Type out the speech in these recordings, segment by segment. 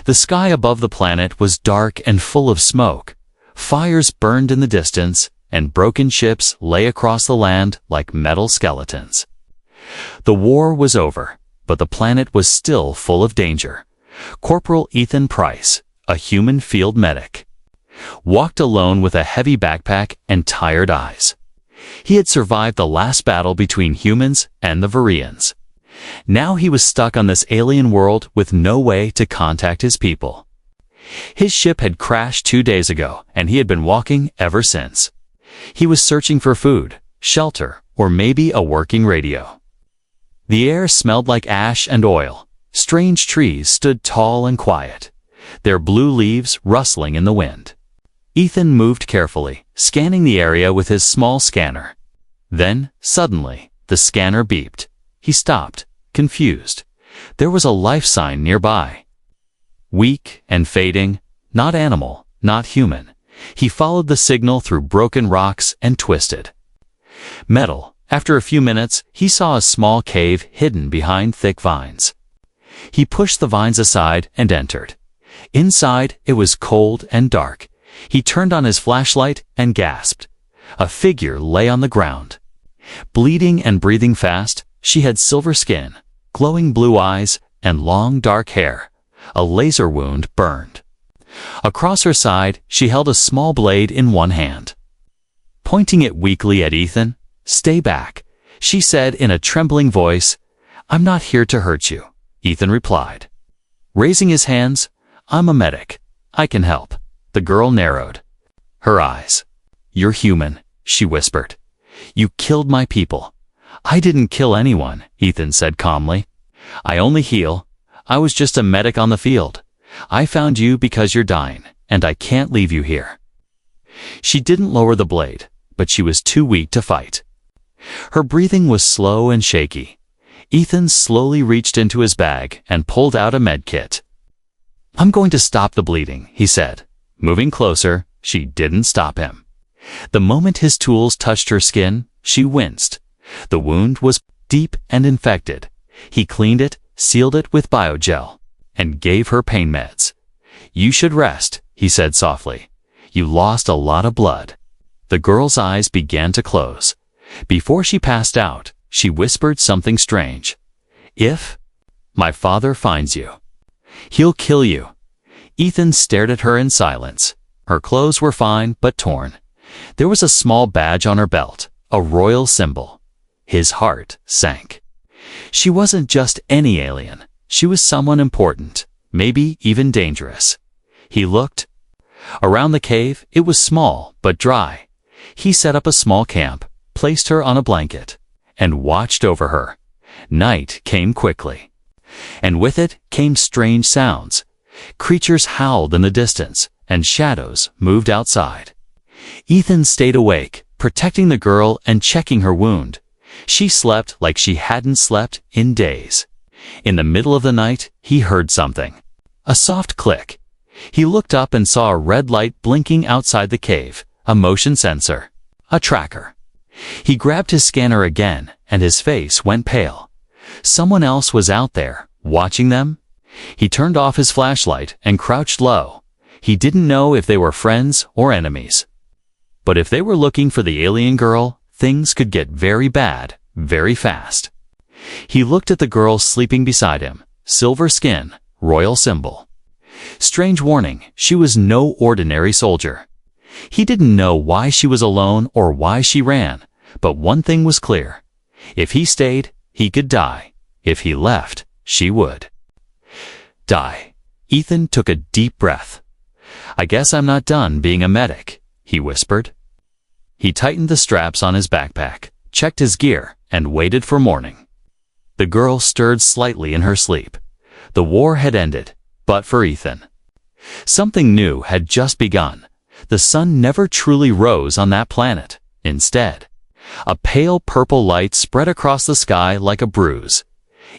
The sky above the planet was dark and full of smoke. Fires burned in the distance, and broken ships lay across the land like metal skeletons. The war was over, but the planet was still full of danger. Corporal Ethan Price, a human field medic, walked alone with a heavy backpack and tired eyes. He had survived the last battle between humans and the Varians. Now he was stuck on this alien world with no way to contact his people. His ship had crashed 2 days ago, and he had been walking ever since. He was searching for food, shelter, or maybe a working radio. The air smelled like ash and oil. Strange trees stood tall and quiet, their blue leaves rustling in the wind. Ethan moved carefully, scanning the area with his small scanner. Then, suddenly, the scanner beeped. He stopped, confused. There was a life sign nearby. Weak and fading, not animal, not human. He followed the signal through broken rocks and twisted metal. After a few minutes, he saw a small cave hidden behind thick vines. He pushed the vines aside and entered. Inside, it was cold and dark. He turned on his flashlight and gasped. A figure lay on the ground. Bleeding and breathing fast, she had silver skin, glowing blue eyes, and long dark hair. A laser wound burned. Across her side, she held a small blade in one hand. Pointing it weakly at Ethan, "Stay back," she said in a trembling voice. "I'm not here to hurt you," Ethan replied. Raising his hands, "I'm a medic. I can help." The girl narrowed her eyes. "You're human," she whispered. "You killed my people." "I didn't kill anyone," Ethan said calmly. "I only heal. I was just a medic on the field. I found you because you're dying, and I can't leave you here." She didn't lower the blade, but she was too weak to fight. Her breathing was slow and shaky. Ethan slowly reached into his bag and pulled out a med kit. "I'm going to stop the bleeding," he said. Moving closer, she didn't stop him. The moment his tools touched her skin, she winced. The wound was deep and infected. He cleaned it, sealed it with biogel, and gave her pain meds. "You should rest," he said softly. "You lost a lot of blood." The girl's eyes began to close. Before she passed out, she whispered something strange. "If my father finds you, he'll kill you." Ethan stared at her in silence. Her clothes were fine but torn. There was a small badge on her belt, a royal symbol. His heart sank. She wasn't just any alien. She was someone important, maybe even dangerous. He looked around the cave. It was small but dry. He set up a small camp, placed her on a blanket, and watched over her. Night came quickly, and with it came strange sounds. Creatures howled in the distance, and shadows moved outside. Ethan stayed awake, protecting the girl and checking her wound. She slept like she hadn't slept in days. In the middle of the night, he heard something. A soft click. He looked up and saw a red light blinking outside the cave, a motion sensor, a tracker. He grabbed his scanner again, and his face went pale. Someone else was out there, watching them. He turned off his flashlight and crouched low. He didn't know if they were friends or enemies. But if they were looking for the alien girl, things could get very bad, very fast. He looked at the girl sleeping beside him. Silver skin, royal symbol. Strange warning, she was no ordinary soldier. He didn't know why she was alone or why she ran, but one thing was clear. If he stayed, he could die. If he left, she would die. Ethan took a deep breath. "I guess I'm not done being a medic," he whispered. He tightened the straps on his backpack, checked his gear, and waited for morning. The girl stirred slightly in her sleep. The war had ended, but for Ethan, something new had just begun. The sun never truly rose on that planet. Instead, a pale purple light spread across the sky like a bruise.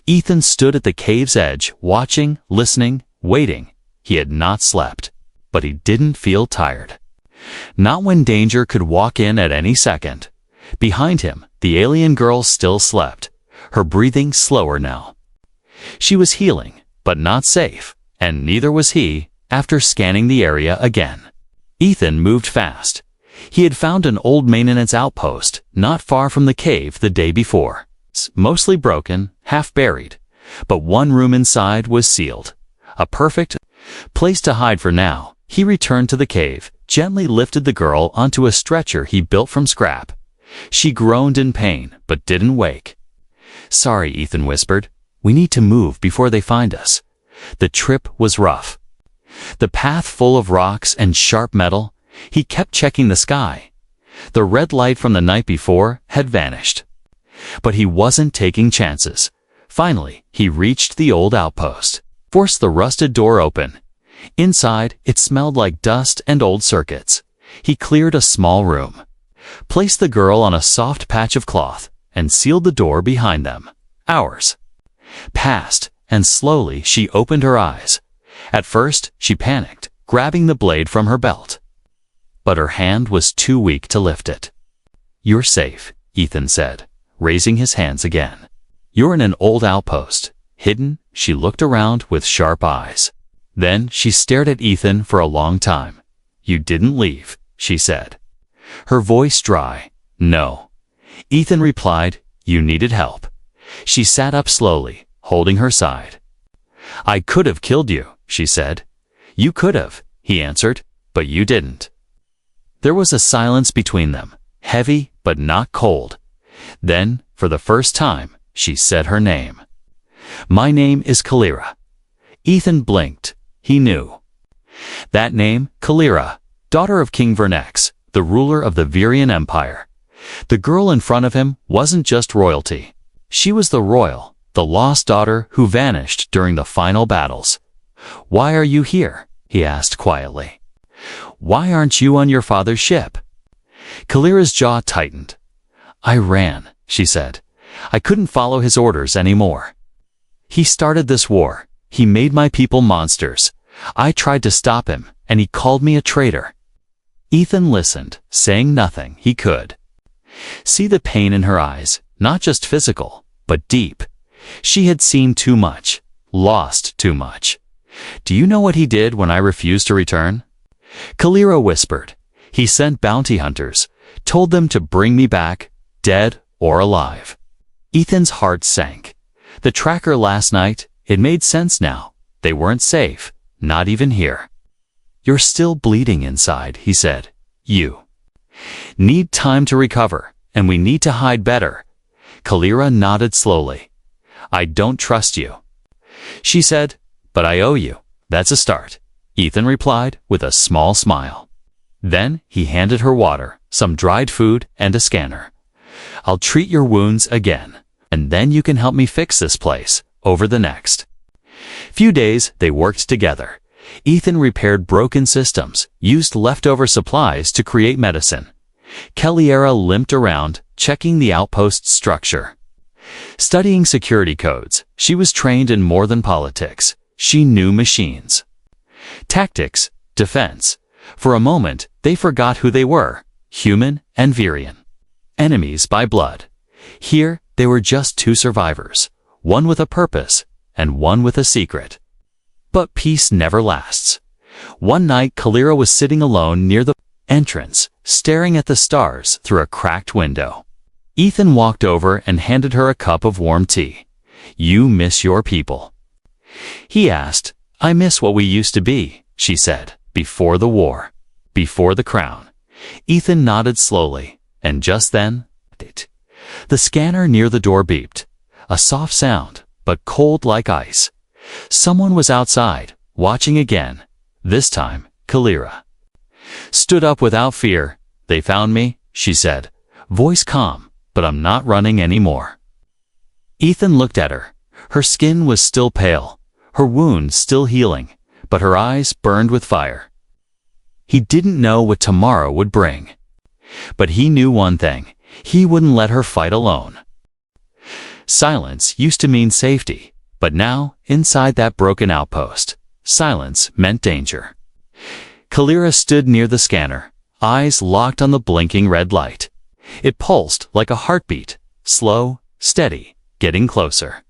Ethan stood at the cave's edge, watching, listening, waiting. He had not slept, but he didn't feel tired. Not when danger could walk in at any second. Behind him, the alien girl still slept, her breathing slower now. She was healing, but not safe, And neither was he after scanning the area again. Ethan moved fast. He had found an old maintenance outpost not far from the cave the day before. Mostly broken, half buried, but one room inside was sealed. A perfect place to hide for now. He returned to the cave, gently lifted the girl onto a stretcher he built from scrap. She groaned in pain, but didn't wake. "Sorry," Ethan whispered. "We need to move before they find us." The trip was rough. The path full of rocks and sharp metal. He kept checking the sky. The red light from the night before had vanished. But he wasn't taking chances. Finally, he reached the old outpost, forced the rusted door open. Inside, it smelled like dust and old circuits. He cleared a small room, placed the girl on a soft patch of cloth, and sealed the door behind them. Hours passed, and slowly she opened her eyes. At first, she panicked, grabbing the blade from her belt. But her hand was too weak to lift it. "You're safe," Ethan said, raising his hands again. "You're in an old outpost, hidden." She looked around with sharp eyes. Then she stared at Ethan for a long time. "You didn't leave," she said, her voice dry. "No." Ethan replied, "You needed help." She sat up slowly, holding her side. "I could have killed you," she said. "You could have," he answered, "but you didn't." There was a silence between them, heavy but not cold. Then, for the first time, she said her name. "My name is Kalira." Ethan blinked. He knew. That name, Kalira, daughter of King Vernex, the ruler of the Virian Empire. The girl in front of him wasn't just royalty. She was the royal, the lost daughter who vanished during the final battles. "Why are you here?" he asked quietly. "Why aren't you on your father's ship?" Kalira's jaw tightened. "I ran," she said. "I couldn't follow his orders anymore. He started this war. He made my people monsters. I tried to stop him, and he called me a traitor." Ethan listened, saying nothing he could. See the pain in her eyes, not just physical, but deep. She had seen too much, lost too much. "Do you know what he did when I refused to return?" Kalira whispered. "He sent bounty hunters, told them to bring me back, dead or alive." Ethan's heart sank. The tracker last night, it made sense now. They weren't safe, not even here. "You're still bleeding inside," he said. "You need time to recover, and we need to hide better." Kalira nodded slowly. "I don't trust you," she said, "but I owe you. That's a start," Ethan replied with a small smile. Then he handed her water, some dried food, and a scanner. "I'll treat your wounds again, and then you can help me fix this place over the next." Few days they worked together. Ethan repaired broken systems, used leftover supplies to create medicine. Kalira limped around, checking the outpost's structure. Studying security codes, she was trained in more than politics. She knew machines, tactics, defense. For a moment, they forgot who they were, human and Virian. Enemies by blood. Here, they were just two survivors, one with a purpose and one with a secret. But peace never lasts. One night, Kalira was sitting alone near the entrance, staring at the stars through a cracked window. Ethan walked over and handed her a cup of warm tea. "You miss your people?" He asked. "I miss what we used to be," she said, "before the war, before the crown." Ethan nodded slowly, and just then, the scanner near the door beeped. A soft sound, but cold like ice. Someone was outside, watching again. This time, Kalira stood up without fear. "They found me," she said, voice calm, "but I'm not running anymore." Ethan looked at her. Her skin was still pale, her wound still healing, but her eyes burned with fire. He didn't know what tomorrow would bring. But he knew one thing. He wouldn't let her fight alone. Silence used to mean safety, but now, inside that broken outpost, silence meant danger. Kalira stood near the scanner, eyes locked on the blinking red light. It pulsed like a heartbeat, slow, steady, getting closer.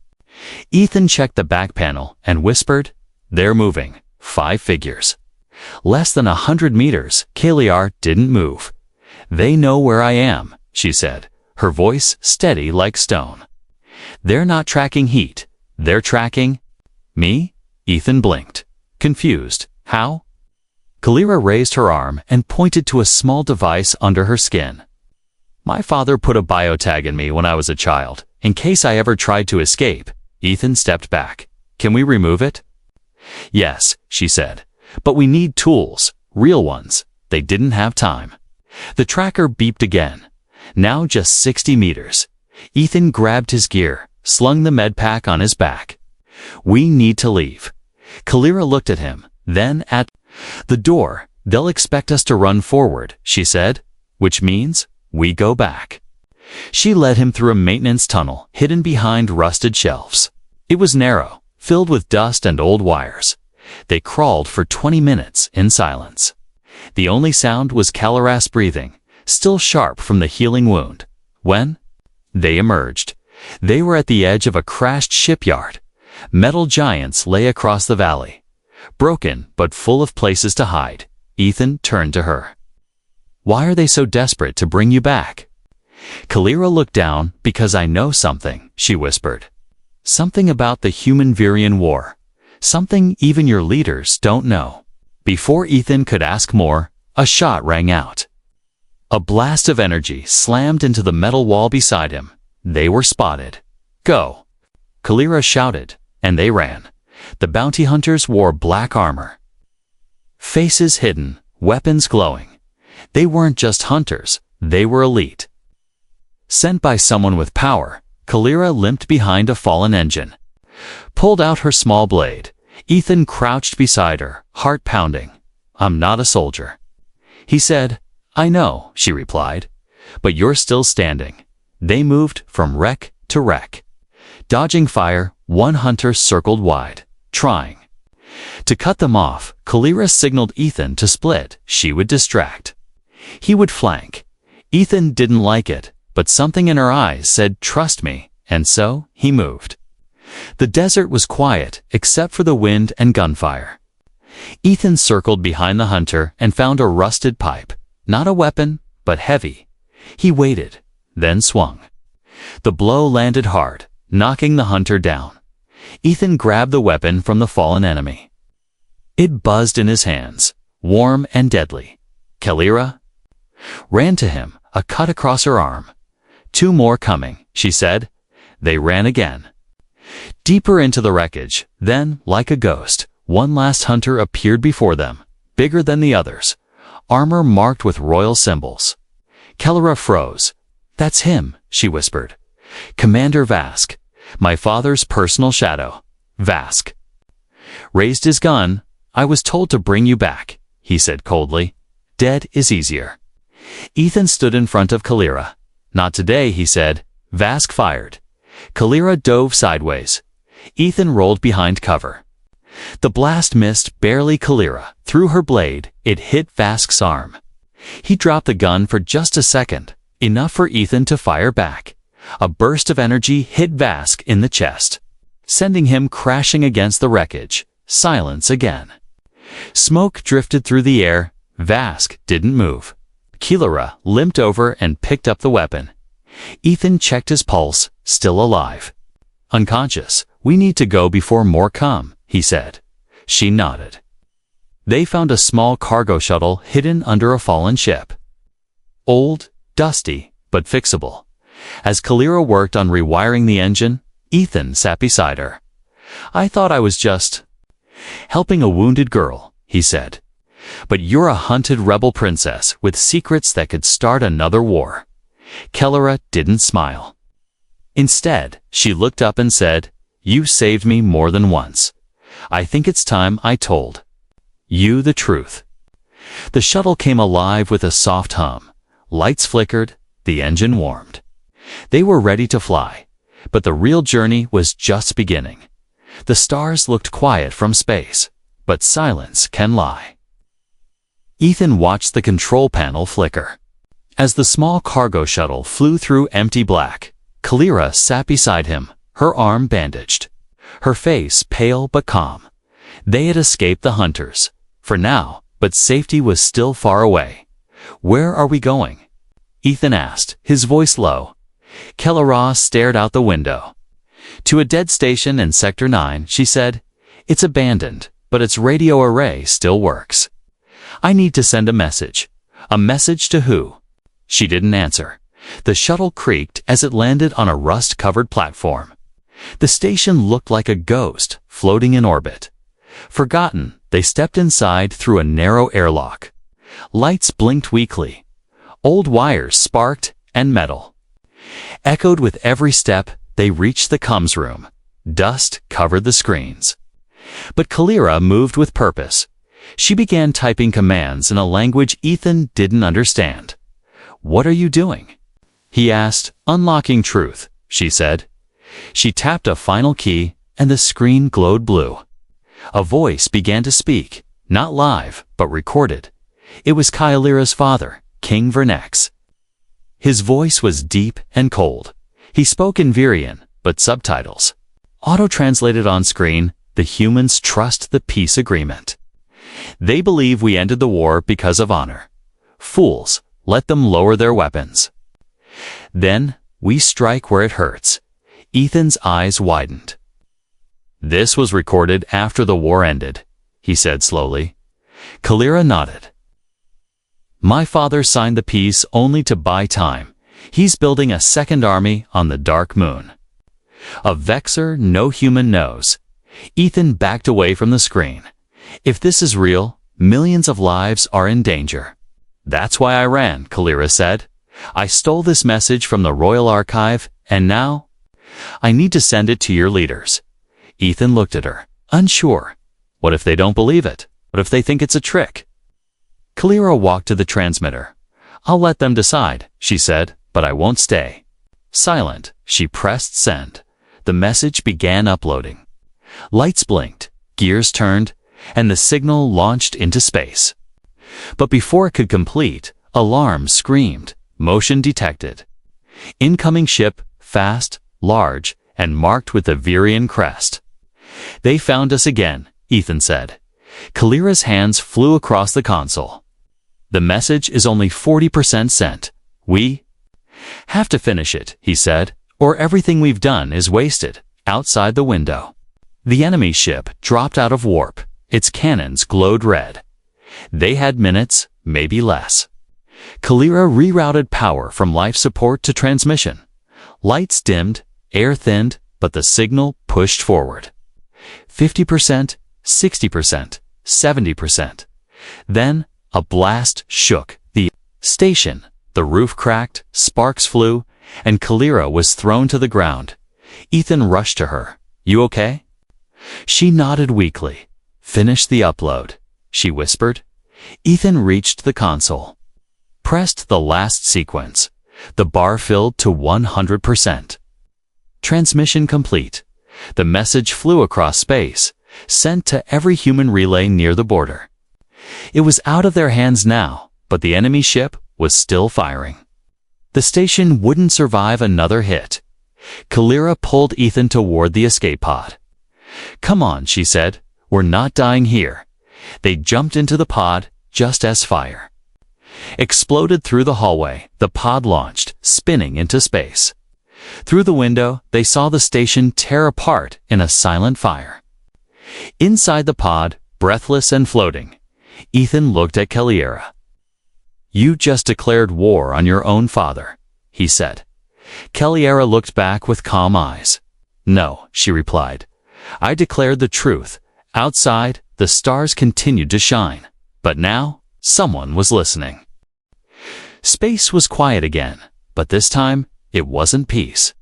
Ethan checked the back panel and whispered, They're moving. 5 figures. Less than 100 meters, Kaliar didn't move. They know where I am, she said, her voice steady like stone. They're not tracking heat. They're tracking me? Ethan blinked, confused. How? Kalira raised her arm and pointed to a small device under her skin. My father put a biotag in me when I was a child, in case I ever tried to escape. Ethan stepped back. Can we remove it? Yes, she said, but we need tools, real ones. They didn't have time. The tracker beeped again. Now just 60 meters. Ethan grabbed his gear, slung the med pack on his back. We need to leave. Kalira looked at him, then at the door. They'll expect us to run forward, she said, which means we go back. She led him through a maintenance tunnel hidden behind rusted shelves. It was narrow, filled with dust and old wires. They crawled for 20 minutes in silence. The only sound was Kalira's breathing, still sharp from the healing wound. When they emerged, they were at the edge of a crashed shipyard. Metal giants lay across the valley. Broken but full of places to hide. Ethan turned to her. Why are they so desperate to bring you back? Kalira looked down. Because I know something, she whispered. Something about the human-Virian war. Something even your leaders don't know. Before Ethan could ask more, a shot rang out. A blast of energy slammed into the metal wall beside him. They were spotted. Go! Kalira shouted, and they ran. The bounty hunters wore black armor. Faces hidden, weapons glowing. They weren't just hunters, they were elite. Sent by someone with power, Kalira limped behind a fallen engine. Pulled out her small blade. Ethan crouched beside her, heart pounding. I'm not a soldier. He said, I know, she replied, but you're still standing. They moved from wreck to wreck. Dodging fire, one hunter circled wide, trying to cut them off. Kalira signaled Ethan to split. She would distract. He would flank. Ethan didn't like it, but something in her eyes said, trust me, and so he moved. The desert was quiet, except for the wind and gunfire. Ethan circled behind the hunter and found a rusted pipe. Not a weapon, but heavy. He waited, then swung. The blow landed hard, knocking the hunter down. Ethan grabbed the weapon from the fallen enemy. It buzzed in his hands, warm and deadly. Kalira ran to him, a cut across her arm. 2 more coming, she said. They ran again. Deeper into the wreckage, then, like a ghost, one last hunter appeared before them, bigger than the others, armor marked with royal symbols. Kalira froze. That's him, she whispered. Commander Vask, my father's personal shadow. Vask raised his gun. I was told to bring you back, he said coldly. Dead is easier. Ethan stood in front of Kalira. Not today, he said. Vask fired. Kalira dove sideways. Ethan rolled behind cover. The blast missed barely Kalira. Through her blade, it hit Vask's arm. He dropped the gun for just a second, enough for Ethan to fire back. A burst of energy hit Vask in the chest, sending him crashing against the wreckage. Silence again. Smoke drifted through the air. Vask didn't move. Kalira limped over and picked up the weapon. Ethan checked his pulse, still alive. Unconscious. We need to go before more come, he said. She nodded. They found a small cargo shuttle hidden under a fallen ship. Old, dusty, but fixable. As Kalira worked on rewiring the engine, Ethan sat beside her. I thought I was just helping a wounded girl, he said. But you're a hunted rebel princess with secrets that could start another war. Kalira didn't smile. Instead, she looked up and said, You saved me more than once. I think it's time I told you the truth. The shuttle came alive with a soft hum. Lights flickered, the engine warmed. They were ready to fly, but the real journey was just beginning. The stars looked quiet from space, but silence can lie. Ethan watched the control panel flicker. As the small cargo shuttle flew through empty black, Kalira sat beside him, her arm bandaged, her face pale but calm. They had escaped the hunters, for now, but safety was still far away. "Where are we going?" Ethan asked, his voice low. Kelleera stared out the window. "To a dead station in Sector 9, she said. "It's abandoned, but its radio array still works." "I need to send a message." "A message to who?" She didn't answer. The shuttle creaked as it landed on a rust-covered platform. The station looked like a ghost floating in orbit. Forgotten, they stepped inside through a narrow airlock. Lights blinked weakly. Old wires sparked, and metal echoed with every step. They reached the comms room. Dust covered the screens. But Kelleera moved with purpose. She began typing commands in a language Ethan didn't understand. "What are you doing?" he asked. "Unlocking truth," she said. She tapped a final key, and the screen glowed blue. A voice began to speak, not live, but recorded. It was Kelleera's father, King Vernex. His voice was deep and cold. He spoke in Virian, but subtitles. Auto-translated on screen, "The humans trust the peace agreement. They believe we ended the war because of honor. Fools, let them lower their weapons. Then, we strike where it hurts." Ethan's eyes widened. "This was recorded after the war ended," he said slowly. Kelleera nodded. "My father signed the peace only to buy time. He's building a second army on the Dark Moon. A vexor no human knows." Ethan backed away from the screen. "If this is real, millions of lives are in danger." "That's why I ran," Kelleera said. "I stole this message from the Royal Archive, and now I need to send it to your leaders." Ethan looked at her, unsure. What if they don't believe it? What if they think it's a trick? Kelleera walked to the transmitter. "I'll let them decide," she said, "but I won't stay." Silent, she pressed send. The message began uploading. Lights blinked, gears turned, and the signal launched into space. But before it could complete, alarms screamed, motion detected. Incoming ship, fast, large, and marked with the Virian crest. "They found us again," Ethan said. Kelleera's hands flew across the console. "The message is only 40% sent. We have to finish it," he said, "or everything we've done is wasted." Outside the window, the enemy ship dropped out of warp. Its cannons glowed red. They had minutes, maybe less. Kelleera rerouted power from life support to transmission. Lights dimmed, air thinned, but the signal pushed forward. 50%, 60%, 70%. Then, a blast shook the station. The roof cracked, sparks flew, and Kelleera was thrown to the ground. Ethan rushed to her. "You okay?" She nodded weakly. "Finish the upload," she whispered. Ethan reached the console. Pressed the last sequence. The bar filled to 100%. Transmission complete. The message flew across space, sent to every human relay near the border. It was out of their hands now, but the enemy ship was still firing. The station wouldn't survive another hit. Kelleera pulled Ethan toward the escape pod. "Come on," she said. "We're not dying here." They jumped into the pod just as fire exploded through the hallway. The pod launched, spinning into space. Through the window, they saw the station tear apart in a silent fire. Inside the pod, breathless and floating, Ethan looked at Kelleera. "You just declared war on your own father," he said. Kelleera looked back with calm eyes. "No," she replied. "I declared the truth. Outside, the stars continued to shine. But now, someone was listening." Space was quiet again, but this time, it wasn't peace.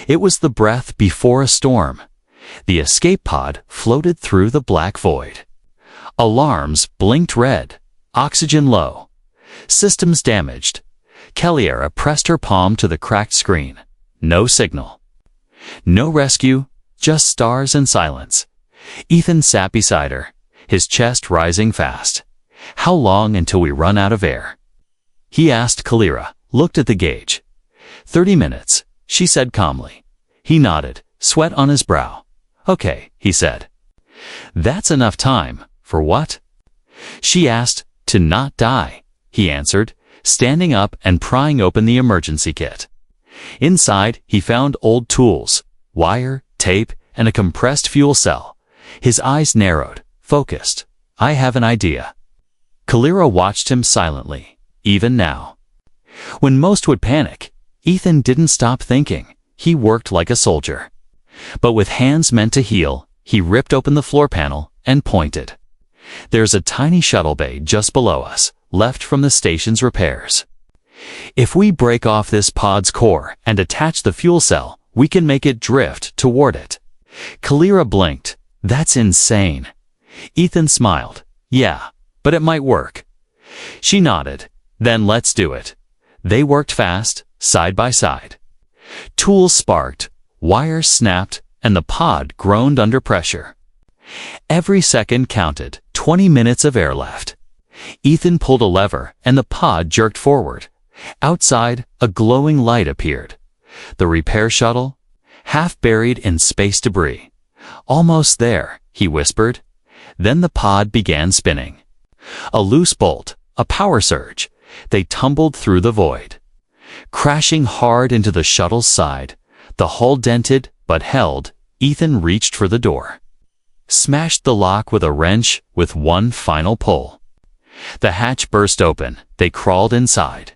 It was the breath before a storm. The escape pod floated through the black void. Alarms blinked red. Oxygen low. Systems damaged. Kelleera pressed her palm to the cracked screen. No signal. No rescue, just stars and silence. Ethan sat beside her, his chest rising fast. "How long until we run out of air?" He asked Kelleera, looked at the gauge. 30 minutes, she said calmly. He nodded, sweat on his brow. "Okay," he said. That's enough time. For what? She asked. To not die, he answered, standing up and prying open the emergency kit. Inside, he found old tools, wire, tape, and a compressed fuel cell. His eyes narrowed, focused. I have an idea. Kalira watched him silently, even now. When most would panic, Ethan didn't stop thinking. He worked like a soldier. But with hands meant to heal, he ripped open the floor panel and pointed. There's a tiny shuttle bay just below us, left from the station's repairs. If we break off this pod's core and attach the fuel cell, we can make it drift toward it. Kalira blinked. That's insane. Ethan smiled. Yeah, but it might work. She nodded. Then let's do it. They worked fast, side by side. Tools sparked, wires snapped, and the pod groaned under pressure. Every second counted. 20 minutes of air left. Ethan pulled a lever and the pod jerked forward. Outside, a glowing light appeared. The repair shuttle, half buried in space debris. Almost there, he whispered. Then the pod began spinning. A loose bolt, a power surge. They tumbled through the void. Crashing hard into the shuttle's side, the hull dented but held, Ethan reached for the door. Smashed the lock with a wrench with one final pull. The hatch burst open. They crawled inside.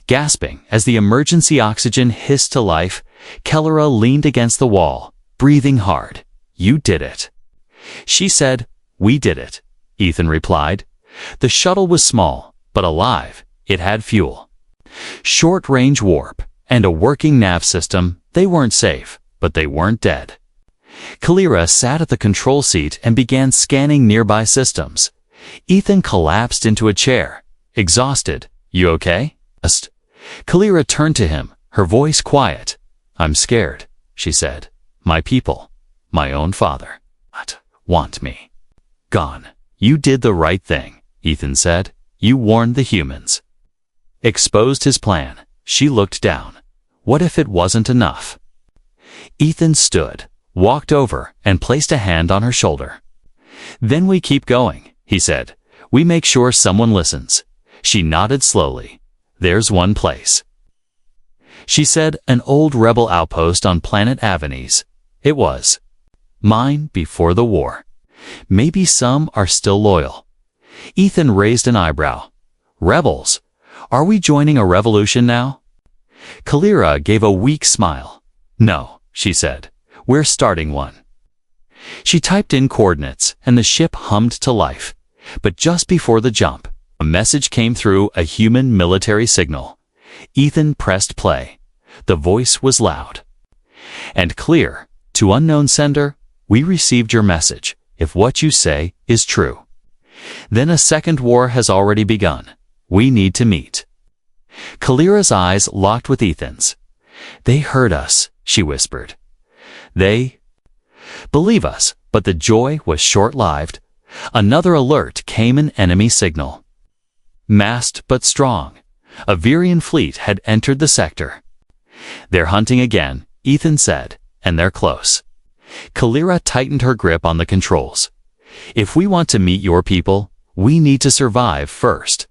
Gasping as the emergency oxygen hissed to life, Kalira leaned against the wall, breathing hard. You did it. She said, We did it, Ethan replied. The shuttle was small, but alive. It had fuel. Short-range warp and a working nav system. They weren't safe, but they weren't dead. Kalira sat at the control seat and began scanning nearby systems. Ethan collapsed into a chair, exhausted. You okay? Kalira turned to him, her voice quiet. I'm scared, she said. My people, my own father, want me. Gone. You did the right thing, Ethan said. You warned the humans. Exposed his plan. She looked down. What if it wasn't enough? Ethan stood, walked over, and placed a hand on her shoulder. Then we keep going, he said. We make sure someone listens. She nodded slowly. There's one place. She said an old rebel outpost on planet Avenes. It was. Mine before the war. Maybe some are still loyal. Ethan raised an eyebrow. Rebels? Are we joining a revolution now? Kalira gave a weak smile. No, she said. We're starting one. She typed in coordinates, and the ship hummed to life. But just before the jump, a message came through, a human military signal. Ethan pressed play. The voice was loud and clear. To unknown sender, we received your message, if what you say is true. Then a second war has already begun. We need to meet. Kalira's eyes locked with Ethan's. They heard us, she whispered. They believe us, but the joy was short-lived. Another alert came, an enemy signal. Masked but strong, a Virian fleet had entered the sector. They're hunting again, Ethan said, and they're close. Kalira tightened her grip on the controls. If we want to meet your people, we need to survive first.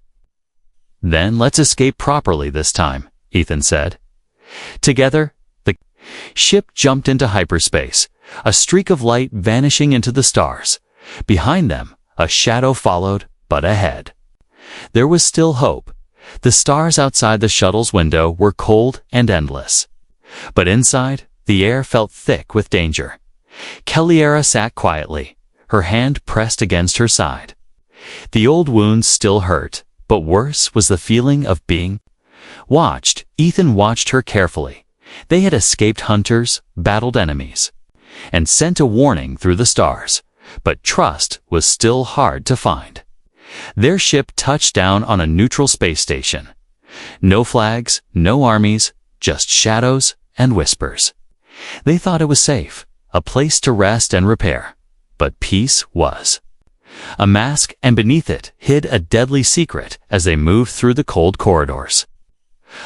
Then let's escape properly this time, Ethan said. Together, the ship jumped into hyperspace, a streak of light vanishing into the stars. Behind them, a shadow followed, but ahead. There was still hope. The stars outside the shuttle's window were cold and endless. But inside, the air felt thick with danger. Kalira sat quietly, her hand pressed against her side. The old wounds still hurt, but worse was the feeling of being watched. Ethan watched her carefully. They had escaped hunters, battled enemies, and sent a warning through the stars. But trust was still hard to find. Their ship touched down on a neutral space station. No flags, no armies, just shadows and whispers. They thought it was safe, a place to rest and repair. But peace was a mask, and beneath it hid a deadly secret as they moved through the cold corridors.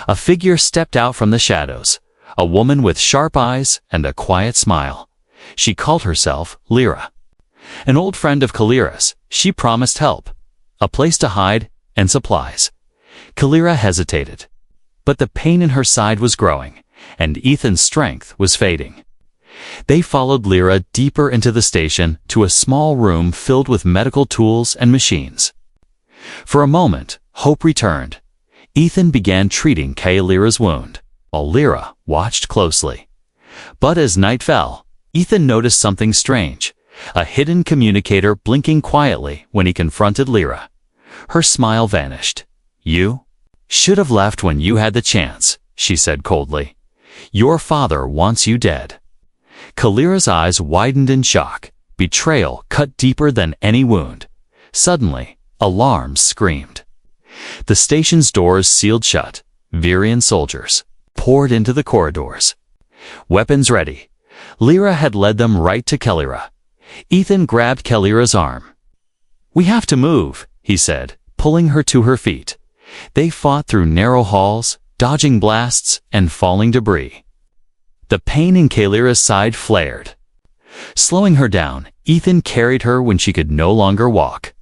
A figure stepped out from the shadows, a woman with sharp eyes and a quiet smile. She called herself Lyra. An old friend of Kalira's, she promised help, a place to hide, and supplies. Kalira hesitated. But the pain in her side was growing, and Ethan's strength was fading. They followed Lyra deeper into the station to a small room filled with medical tools and machines. For a moment, hope returned. Ethan began treating Kalira's wound, while Lyra watched closely. But as night fell, Ethan noticed something strange, a hidden communicator blinking quietly when he confronted Lyra. Her smile vanished. "You should have left when you had the chance," she said coldly. "Your father wants you dead." Kalira's eyes widened in shock. Betrayal cut deeper than any wound. Suddenly, alarms screamed. The station's doors sealed shut. Virian soldiers poured into the corridors. Weapons ready. Lyra had led them right to Kalira. Ethan grabbed Kalira's arm. "We have to move," he said, pulling her to her feet. They fought through narrow halls, dodging blasts and falling debris. The pain in Kalira's side flared. Slowing her down, Ethan carried her when she could no longer walk.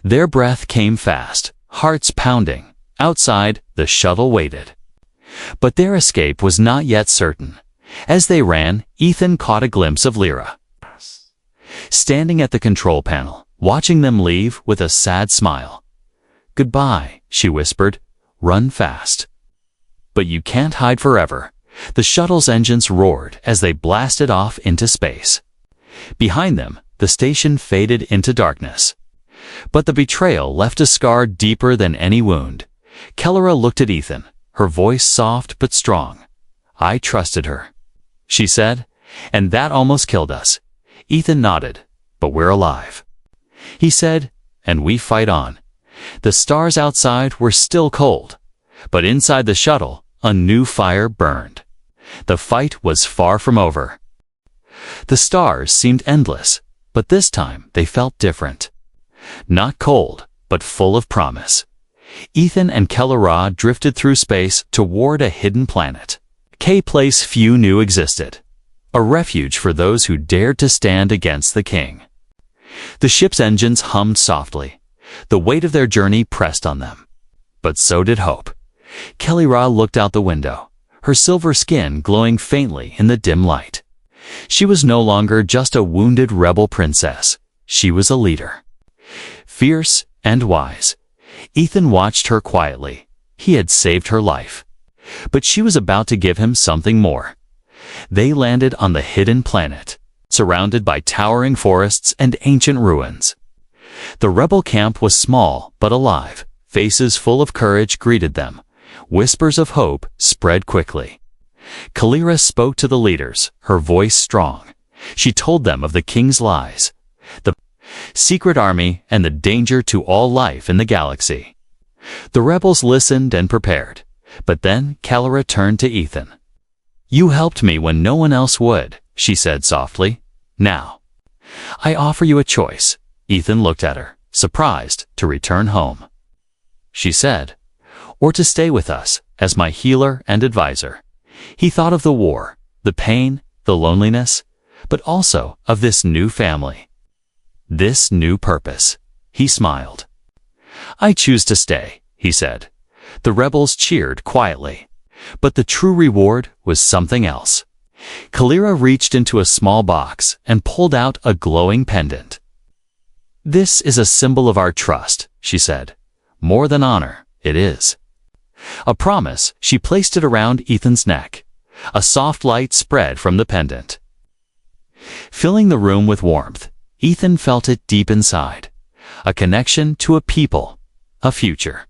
Their breath came fast, hearts pounding. Outside, the shuttle waited. But their escape was not yet certain. As they ran, Ethan caught a glimpse of Lyra, standing at the control panel, watching them leave with a sad smile. "Goodbye," she whispered. "Run fast." But you can't hide forever. The shuttle's engines roared as they blasted off into space. Behind them, the station faded into darkness. But the betrayal left a scar deeper than any wound. Kalira looked at Ethan, her voice soft but strong. "I trusted her," she said, "and that almost killed us." Ethan nodded. "But we're alive," he said, "and we fight on." The stars outside were still cold, but inside the shuttle, a new fire burned. The fight was far from over. The stars seemed endless, but this time they felt different. Not cold, but full of promise. Ethan and Kalira drifted through space toward a hidden planet. A place few knew existed. A refuge for those who dared to stand against the king. The ship's engines hummed softly. The weight of their journey pressed on them. But so did hope. Kalira looked out the window, her silver skin glowing faintly in the dim light. She was no longer just a wounded rebel princess. She was a leader. Fierce and wise. Ethan watched her quietly. He had saved her life. But she was about to give him something more. They landed on the hidden planet, surrounded by towering forests and ancient ruins. The rebel camp was small but alive. Faces full of courage greeted them. Whispers of hope spread quickly. Kalira spoke to the leaders, her voice strong. She told them of the king's lies, the secret army, and the danger to all life in the galaxy. The rebels listened and prepared. But then Kalira turned to Ethan. "You helped me when no one else would," she said softly. "Now, I offer you a choice." Ethan looked at her, surprised, to return home. She said, "Or to stay with us as my healer and advisor." He thought of the war, the pain, the loneliness, but also of this new family. This new purpose. He smiled. "I choose to stay," he said. The rebels cheered quietly. But the true reward was something else. Kalira reached into a small box and pulled out a glowing pendant. "This is a symbol of our trust," she said. "More than honor, it is." A promise, she placed it around Ethan's neck. A soft light spread from the pendant, filling the room with warmth. Ethan felt it deep inside. A connection to a people, a future.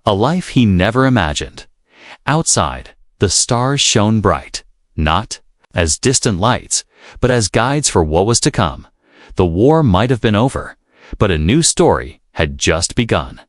A life he never imagined. Outside, the stars shone bright, not as distant lights, but as guides for what was to come. The war might have been over, but a new story had just begun.